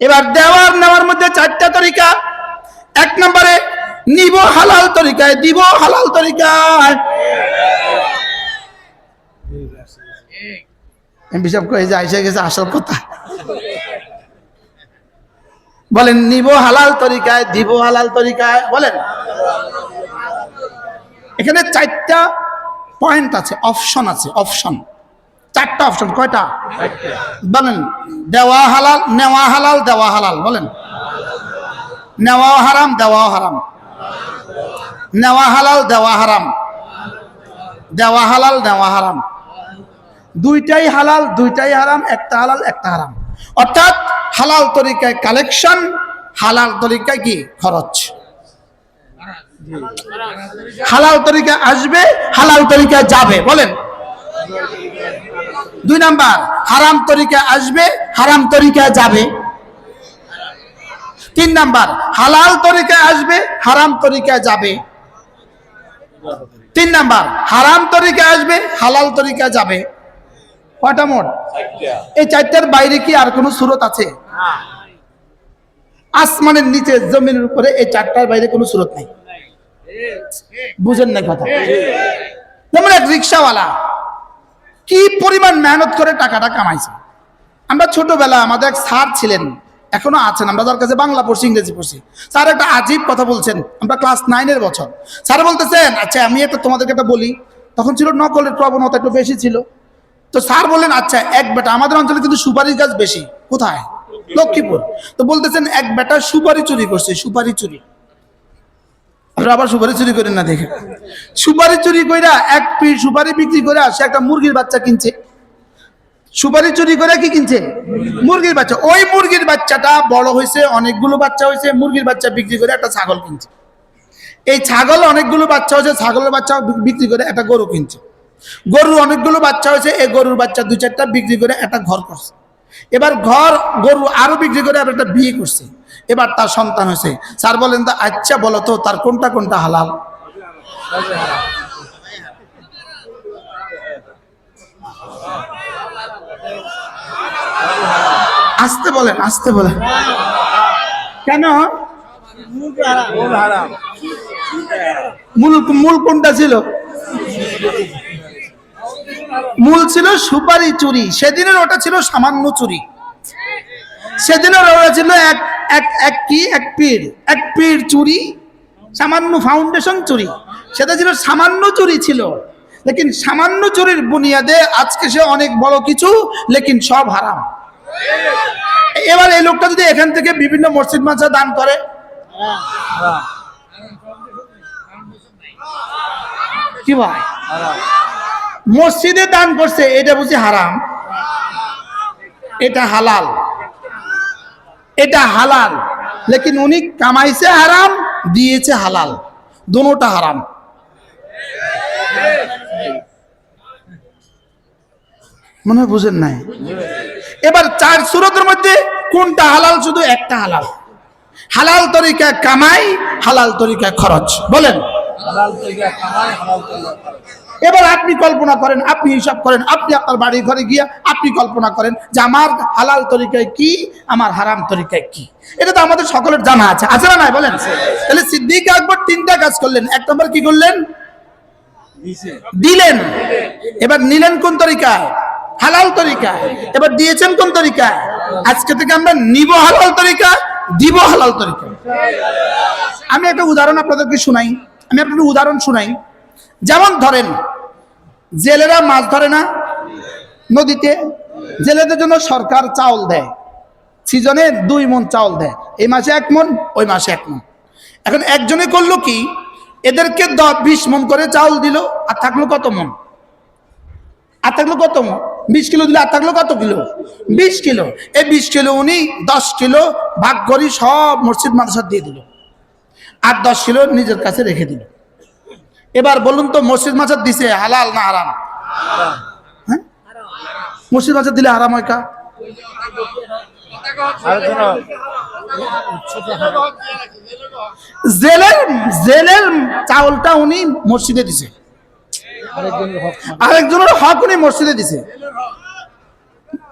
এবার দেওয়ার নেওয়ার মধ্যে চারটা তরিকা। এক নম্বরে নিব হালাল তরিকায়, দিব হালাল তরিকায়। বিশপ কয়ে যে এসে গেছে আসল কথা। বলেন নিব হালাল তরিকায়, দিব হালাল তরিকায়। বলেন এখানে চারটা পয়েন্ট আছে, অপশন আছে, অপশন চারটা অপশন। কয়টা? বলেন দেওয়া হালাল, নেওয়া হালাল, দেওয়া হালাল। বলেন নেওয়া হারাম, দেওয়া হারাম। নেওয়া হালাল, দেওয়া হারাম। দেওয়া হালাল, দেওয়া হারাম। দুইটাই হালাল, দুইটাই হারাম, একটা হালাল একটা হারাম। অর্থাৎ হালাল তরিকায় কালেকশন, হালাল তরিকায় কি খরচ। হালাল তরিকা আসবে, হালাল তরিকা যাবে। বলেন দুই নাম্বার হারাম তরিকা আসবে, হারাম তরিকা যাবে। তিন নাম্বার হালাল তরিকা আসবে, হারাম তরিকা যাবে। তিন নাম্বার হারাম তরিকা আসবে, হালাল তরিকা যাবে। কয়টা মোট? এই চারটার বাইরে কি আর কোন সুরত আছে? আসমানের নিচে জমিনের উপরে এই চারটার বাইরে কোনো সুরত নাই। বুঝেন না কথা? যেমন এক রিক্সাওয়ালা কি পরিমাণ মেহনত করে টাকাটা কামাইছে। আমরা ছোটবেলা আমাদের এক স্যার ছিলেন, এখনো আছেন, আমরা যার কাছে বাংলা পড়ছি, ইংরেজি পড়ছি। স্যার একটা আজীব কথা বলছেন, আমরা ক্লাস 9-এর বছর। স্যার বলতেছেন আচ্ছা আমি একটা তোমাদেরকে একটা বলি, তখন ছিল নকলের প্রবণতা একটু বেশি ছিল। তো স্যার বললেন আচ্ছা এক বেটা, আমাদের অঞ্চলে কিন্তু সুপারি গাছ বেশি। কোথায়? লক্ষ্মীপুর। তো বলতেছেন এক বেটা সুপারি চুরি করছে, সুপারি চুরি। আপনারা আবার সুপারি চুরি করেন না দেখে। সুপারি চুরি কইরা এক পিস সুপারি বিক্রি করে সে একটা মুরগির বাচ্চা কিনছে। সুপারি চুরি করে কি কিনছে? মুরগির বাচ্চা। ওই মুরগির বাচ্চাটা বড় হয়েছে, অনেকগুলো বাচ্চা হয়েছে, মুরগির বাচ্চা বিক্রি করে একটা ছাগল কিনছে। এই ছাগল অনেকগুলো বাচ্চা হয়েছে, ছাগলের বাচ্চা বিক্রি করে একটা গরু কিনছে। গরুর অনেকগুলো বাচ্চা হয়েছে, এই গরুর বাচ্চা 2-4টা বিক্রি করে একটা ঘর করছে। এবার গরু আরো বিক্রি করে আর একটা বিয়ে করছে। এবার তার সন্তান হয়েছে। স্যার বলেন তো আচ্ছা বলো তো তার কোনটা কোনটা হালাল? আসতে বলেন, আসতে বলেন। কেন? মূল কোনটা ছিল? মূল ছিল সুপারি চুরি। সেদিনের ওটা ছিল সামান্য চুরি। সেদিনের ওটা ছিল এক পীর চুরি, সামান্য ফাউন্ডেশন চুরি। সেটা ছিল সামান্য চুরি ছিল, লেকিন সামান্য চুরির বুনিয়াদে আজকে সে অনেক বড় কিছু, লেকিন সব হারাম। এবার এই লোকটা যদি এখান থেকে বিভিন্ন মসজিদ মাদ্রাসা দান করে, কি ভাই মসজিদে দান করছে, এটা বুঝি হারাম? এটা হালাল, এটা হালাল, লেকিন উনি কামাইছে হারাম, দিয়েছে হালাল, দুটোটা হারাম। মনে হয় বুঝেন নাই। এবার 4 সূরতের মধ্যে কোনটা হালাল? শুধু একটা হালাল। হালাল তরিকা কামাই, হালাল তরিকা খরচ। বলেন হালাল তরিকা কামাই, হালাল তরিকা খরচ। এবার আপনি কল্পনা করেন, আপনি হিসাব করেন, আপনি আপনার বাড়ি ঘরে গিয়ে আপনি কল্পনা করেন যে আমার হালাল তরিকায় কি, আমার হারাম তরিকায় কি। এটা তো আমাদের সকলের জানা আছে, আছে না নাই? বলেন। তাহলে সিদ্দিক আকবর 3টা কাজ করলেন। 1 নম্বর কি করলেন? দিলেন। এবার নিলেন কোন তরিকায়? হালাল তরিকায়। এবার দিয়েছেন কোন তরিকায়? আজকে থেকে আমরা নিব হালাল তরিকা, দিব হালাল তরিকা। আমি একটা উদাহরণ আপনাদেরকে শোনাই, যেমন ধরেন জেলেরা মাছ ধরে না নদীতে, জেলেদের জন্য সরকার চাউল দেয়, সিজনে 2 মণ চাউল দেয়। এই মাসে 1 মণ, ওই মাসে 1 মণ। এখন একজনে করলো কি, এদেরকে 20 মণ করে চাউল দিল, আর থাকলো কত মণ? 20 কিলো দিলে আর থাকলো কত কিলো? 20 কিলো। এই 20 কিলো উনি 10 কিলো ভাগ করে সব মসজিদ মাদ্রাসা দিয়ে দিল, আর 10 কিলো নিজের কাছে রেখে দিল। এবার বলুন তো মসজিদ মাদ্রাসা দিছে হালাল না হারাম? হ্যাঁ, মসজিদ মাদ্রাসা দিলে হারাম হয় কা? জেলের চাউলটা উনি মসজিদে দিছে, আরেকজনের হক উনি মসজিদে দিছে।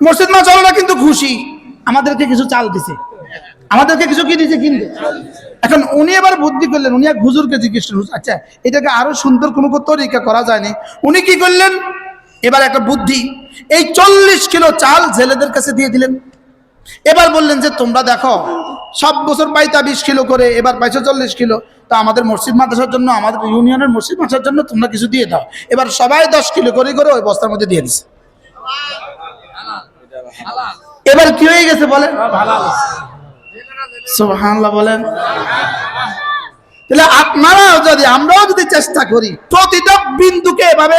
মসজিদ মাদ্রাসা কিন্তু খুশি, আমাদেরকে কিছু চাল দিছে। আমাদেরকে কিছু কি দিয়েছে? কিনতে। এখন উনি এবার বুদ্ধি করলেন, উনি এক হুজুরকে জিজ্ঞেস করলেন, আচ্ছা এটাকে আরো সুন্দর কোনো তরিকা করা যায়নি? উনি কি করলেন, এবার একটা বুদ্ধি, এই 40 কিলো চাল জেলেদের কাছে দিয়ে দিলেন। এবার বললেন যে তোমরা দেখো, সব বছর পাইতা 20 কিলো করে, এবার পাইছো 40 কিলো, তা আমাদের মসজিদ মাদ্রাসার জন্য, আমাদের ইউনিয়নের মসজিদ মাদ্রাসার জন্য তোমরা কিছু দিয়ে দাও। এবার সবাই 10 কিলো করে করে ওই বস্তার মধ্যে দিয়ে দিছে। এবার কি হয়ে গেছে বলেন? সুবহানাল্লাহ বলেন। তাহলে আপনারাও যদি, আমরাও যদি চেষ্টা করি, প্রতিটা বিন্দুকে এভাবে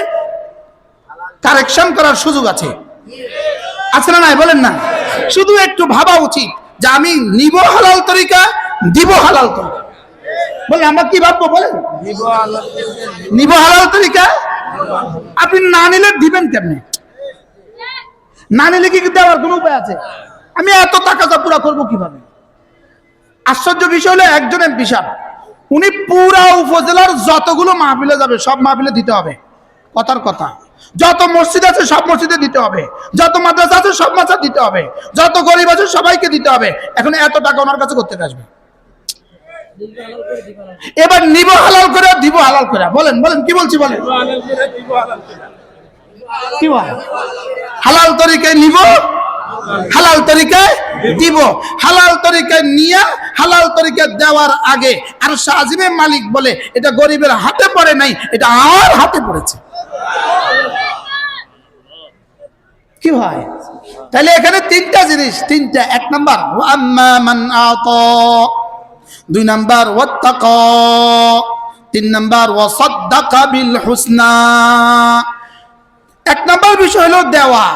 কারেকশন করার সুযোগ আছে, আছে না নাই বলেন না? শুধু একটু ভাবা উচিত যে আমি নিব হালাল তরিকা, দিব হালাল তরিকা। বলে আমরা কি ভাববো বলেন? নিব হালাল তরিকা। আপনি না নিলে দিবেন কেমনে? না নিলে কি দেওয়ার কোনো উপায় আছে? আমি এত টাকা পুরা করবো কিভাবে? আশ্চর্য বিষয় হলো, একজন এমপি সাহেব, উনি পুরা উপজেলার যতগুলো মাহফিলে যাবে সব মাহফিলে দিতে হবে, কথার কথা। যত মসজিদ আছে সব মসজিদে দিতে হবে, যত মাদ্রাসা আছে সব মাদ্রাসা দিতে হবে, যত গরিব আছে সবাইকে দিতে হবে। এখন এত টাকা ওনার কাছে করতে আসবে? এবার নিব হালাল করে, দিব হালাল করে। বলেন বলেন কি বলছি বলেন? কি বল? হালাল তরিকায় নিব, হালাল তরিকায় দিব। হালাল তরিকায় নিয়ে হালাল তরিকায় দেওয়ার আগে আর শাহজিমের মালিক বলে, এটা গরিবের হাতে পড়ে নাই, এটা আমার হাতে পড়েছে। কি ভাই? তাহলে এখানে তিনটা জিনিস, তিনটা। এক নাম্বার আম্মা মান আতা, 2 নাম্বার ওয়াত্তাকা, 3 নাম্বার ওয়াসাদ্দাকা বিল হুসনা। 1 নাম্বার বিষয় হলো দেওয়া,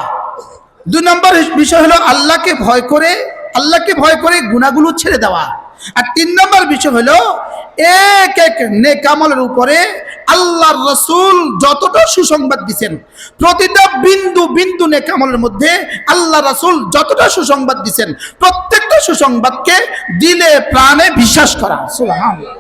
2 নাম্বার বিষয় হলো আল্লাহকে ভয় করে, আল্লাহকে ভয় করে গুনাহগুলো ছেড়ে দেওয়া, আর 3 নাম্বার বিষয় হলো এক এক নেক আমলের উপরে আল্লাহর রাসূল যতটা সুসংবাদ দিবেন, প্রতিটা বিন্দু বিন্দু নেক আমলের মধ্যে আল্লাহ রাসূল যতটা সুসংবাদ দিবেন, প্রত্যেকটা সুসংবাদকে দিলে প্রাণে বিশ্বাস করা। সুবহানাল্লাহ।